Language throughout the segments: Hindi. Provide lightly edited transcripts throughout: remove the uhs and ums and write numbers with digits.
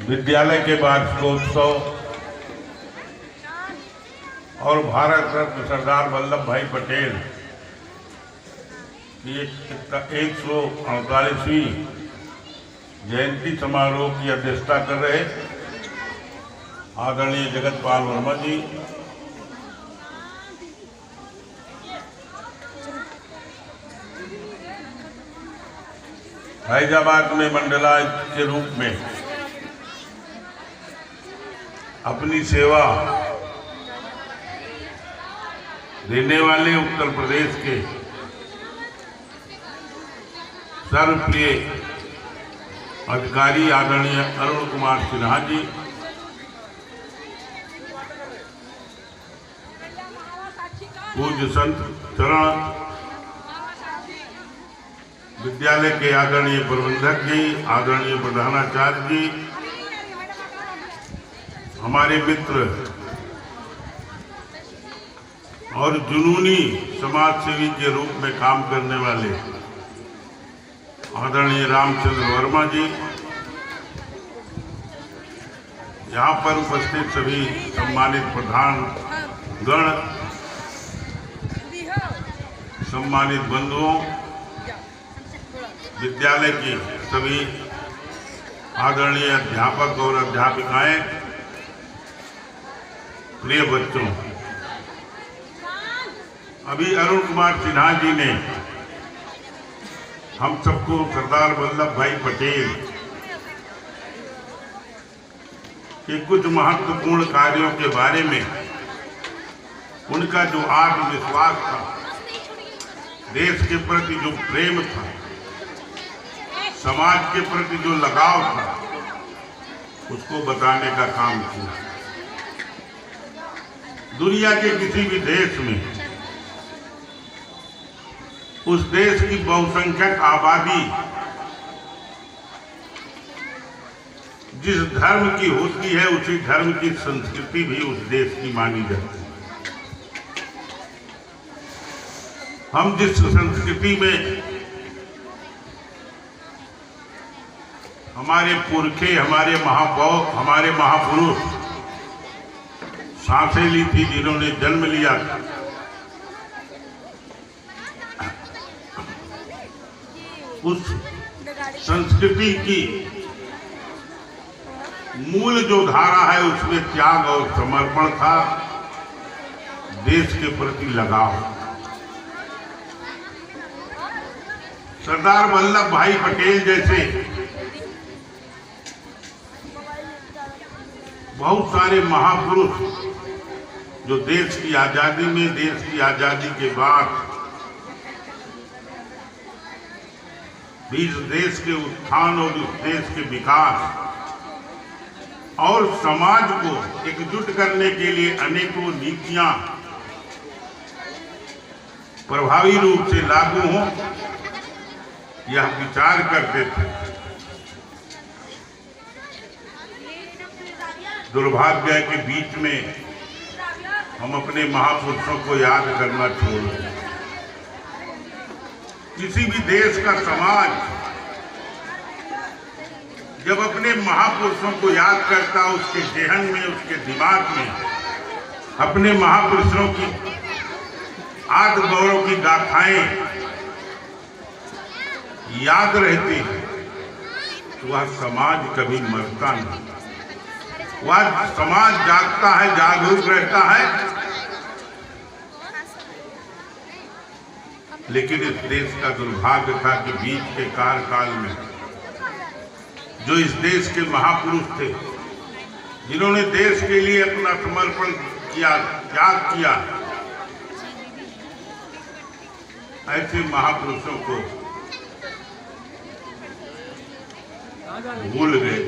विद्यालय के वार्षिकोत्सव और भारत रत्न सरदार वल्लभ भाई पटेल की 148वीं जयंती समारोह की अध्यक्षता कर रहे आदरणीय जगतपाल वर्मा जी, फैजाबाद में मंडलायुक्त के रूप में अपनी सेवा देने वाले उत्तर प्रदेश के सर्वप्रिय अधिकारी आदरणीय अरुण कुमार सिन्हा जी, पूज्य संत चरण विद्यालय के आदरणीय प्रबंधक जी, आदरणीय प्रधानाचार्य जी, हमारे मित्र और जुनूनी समाज सेवी के रूप में काम करने वाले आदरणीय रामचंद्र वर्मा जी, यहाँ पर उपस्थित सभी सम्मानित प्रधान गण, सम्मानित बंधुओं, विद्यालय की सभी आदरणीय अध्यापक और अध्यापिकाएं, प्रिय बच्चों, अभी अरुण कुमार सिन्हा जी ने हम सबको सरदार वल्लभ भाई पटेल के कुछ महत्वपूर्ण कार्यों के बारे में, उनका जो आत्मविश्वास था, देश के प्रति जो प्रेम था, समाज के प्रति जो लगाव था, उसको बताने का काम किया। दुनिया के किसी भी देश में उस देश की बहुसंख्यक आबादी जिस धर्म की होती है, उसी धर्म की संस्कृति भी उस देश की मानी जाती है। हम जिस संस्कृति में हमारे पुरखे, हमारे हमारे महापुरुष सांसें ली थी, जिन्होंने जन्म लिया था, उस संस्कृति की मूल जो धारा है, उसमें त्याग और समर्पण था, देश के प्रति लगाव। सरदार वल्लभ भाई पटेल जैसे बहुत सारे महापुरुष जो देश की आजादी में, देश की आजादी के बाद भी इस देश के उत्थान और इस देश के विकास और समाज को एकजुट करने के लिए अनेकों नीतियां प्रभावी रूप से लागू हों, यह विचार करते थे। दुर्भाग्य है कि बीच में हम अपने महापुरुषों को याद करना छोड़ दें। किसी भी देश का समाज जब अपने महापुरुषों को याद करता, उसके जेहन में, उसके दिमाग में अपने महापुरुषों की आदि गौरव की गाथाएं याद रहती है, तो वह समाज कभी मरता नहीं, वह समाज जागता है, जागरूक रहता है। लेकिन इस देश का दुर्भाग्य था कि बीच के कार्यकाल में जो इस देश के महापुरुष थे, जिन्होंने देश के लिए अपना समर्पण किया, त्याग किया, ऐसे महापुरुषों को भूल गए।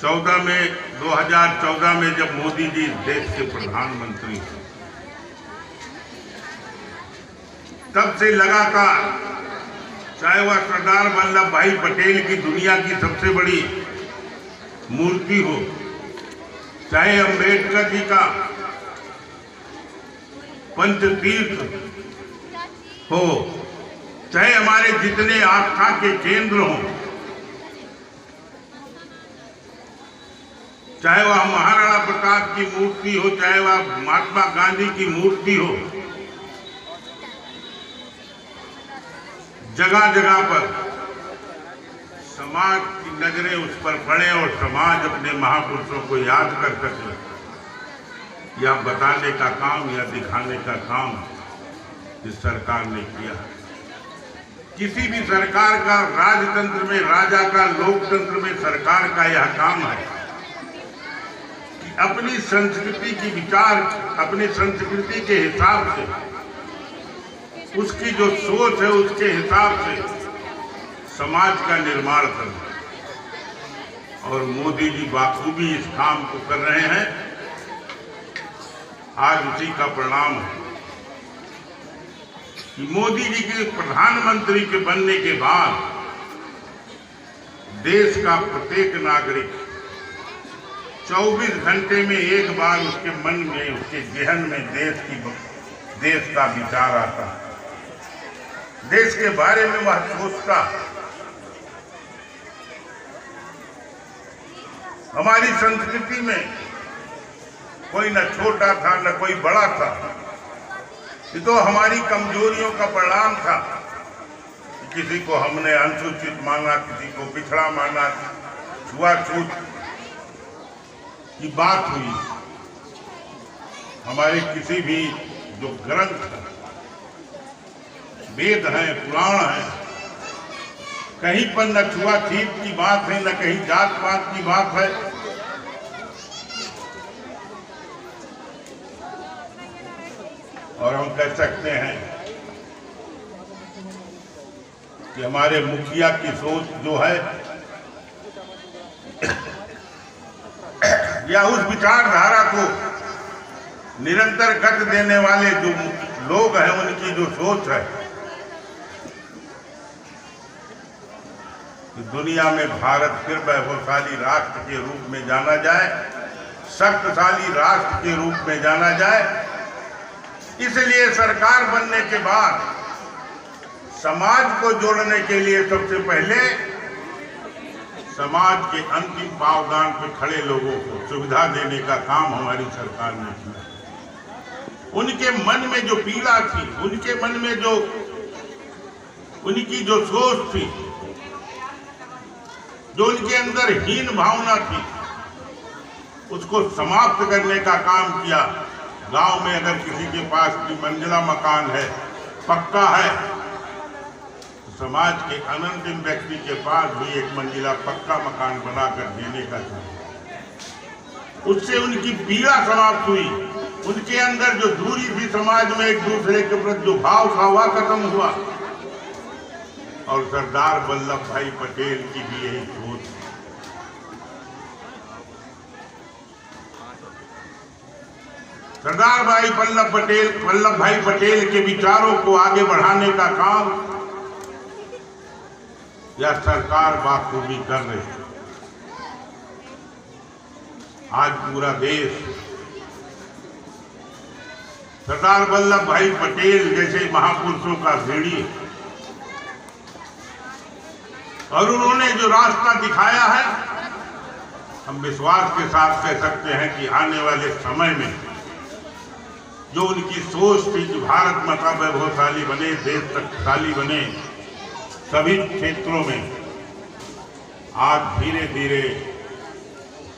2014 में जब मोदी जी देश के प्रधानमंत्री थे, तब से लगातार, चाहे वह सरदार वल्लभ भाई पटेल की दुनिया की सबसे बड़ी मूर्ति हो, चाहे अंबेडकर जी का पंचतीर्थ हो, चाहे हमारे जितने आस्था के केंद्र हों, चाहे वह महाराणा प्रताप की मूर्ति हो, चाहे वह महात्मा गांधी की मूर्ति हो, जगह जगह पर समाज की नजरें उस पर पड़े और समाज अपने महापुरुषों को याद कर सके, या बताने का काम या दिखाने का काम इस सरकार ने किया। किसी भी सरकार का, राजतंत्र में राजा का, लोकतंत्र में सरकार का यह काम है कि अपनी संस्कृति की विचार, अपनी संस्कृति के हिसाब से, उसकी जो सोच है उसके हिसाब से समाज का निर्माण करना। और मोदी जी बाखूबी इस काम को कर रहे हैं। आज उसी का परिणाम है कि मोदी जी के प्रधानमंत्री के बनने के बाद देश का प्रत्येक नागरिक 24 घंटे में एक बार उसके मन में, उसके जहन में देश का विचार आता है, देश के बारे में वह सोचता। हमारी संस्कृति में कोई न छोटा था न कोई बड़ा था। ये तो हमारी कमजोरियों का परिणाम था। किसी को हमने अनुसूचित माना, किसी को पिछड़ा माना, छुआछूत की बात हुई। हमारे किसी भी जो ग्रंथ है, वेद हैं, पुराण हैं, कहीं पर न छुआछूत की बात है, न कहीं जात पात की बात है। और हम कह सकते हैं कि हमारे मुखिया की सोच जो है या उस विचारधारा को निरंतर गति देने वाले जो लोग हैं, उनकी जो सोच है कि दुनिया में भारत फिर वैभवशाली राष्ट्र के रूप में जाना जाए, शक्तिशाली राष्ट्र के रूप में जाना जाए। इसलिए सरकार बनने के बाद समाज को जोड़ने के लिए सबसे पहले समाज के अंतिम पावदान पर खड़े लोगों को सुविधा देने का काम हमारी सरकार ने किया। उनके मन में जो पीड़ा थी, उनके मन में जो उनकी जो सोच थी, जो उनके अंदर हीन भावना थी, उसको समाप्त करने का काम किया। गांव में अगर किसी के पास मंजिला मकान है, पक्का है, तो समाज के अनंतिम व्यक्ति के पास भी एक मंजिला पक्का मकान बनाकर देने का चाहिए। उससे उनकी पीड़ा समाप्त हुई। उनके अंदर जो दूरी थी समाज में एक दूसरे के प्रति जो भाव था, वह खत्म हुआ। और सरदार वल्लभ भाई पटेल की भी यही सोच थी। सरदार वल्लभ भाई पटेल के विचारों को आगे बढ़ाने का काम यह सरकार बाखूबी कर रही है। आज पूरा देश सरदार वल्लभ भाई पटेल जैसे महापुरुषों का ऋणी है। और उन्होंने जो रास्ता दिखाया है, हम विश्वास के साथ कह सकते हैं कि आने वाले समय में जो उनकी सोच थी कि भारत माता वैभवशाली बने, देश शक्तिशाली बने सभी क्षेत्रों में, आज धीरे धीरे,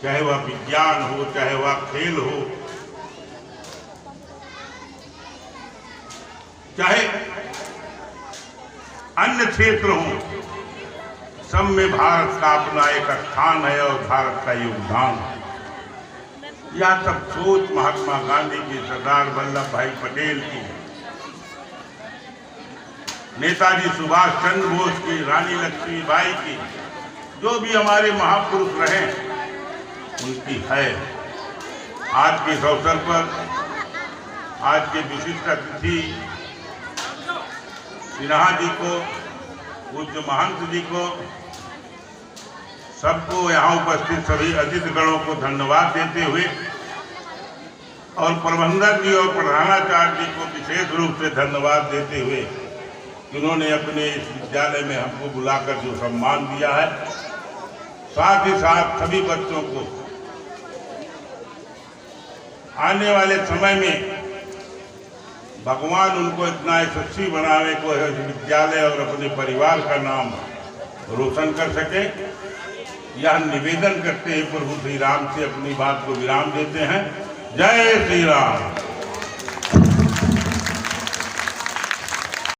चाहे वह विज्ञान हो, चाहे वह खेल हो, चाहे अन्य क्षेत्र हो, सब में भारत का अपना एक स्थान है और भारत का योगदान है। यह सब सोच महात्मा गांधी की, सरदार वल्लभ भाई पटेल की, नेताजी सुभाष चंद्र बोस की, रानी लक्ष्मीबाई की, जो भी हमारे महापुरुष रहे उनकी है। आज के इस अवसर पर आज के विशिष्ट अतिथि सिन्हा जी को, पूज्य महंत जी को, सबको यहाँ उपस्थित सभी अतिथिगणों को धन्यवाद देते हुए और प्रबंधक जी और प्रधानाचार्य जी को विशेष रूप से धन्यवाद देते हुए, जिन्होंने अपने इस विद्यालय में हमको बुलाकर जो सम्मान दिया है, साथ ही साथ सभी बच्चों को आने वाले समय में भगवान उनको इतना यशस्वी बनावे को विद्यालय और अपने परिवार का नाम रोशन कर सके, यह निवेदन करते हैं प्रभु श्री राम से अपनी बात को विराम देते हैं। जय श्री राम।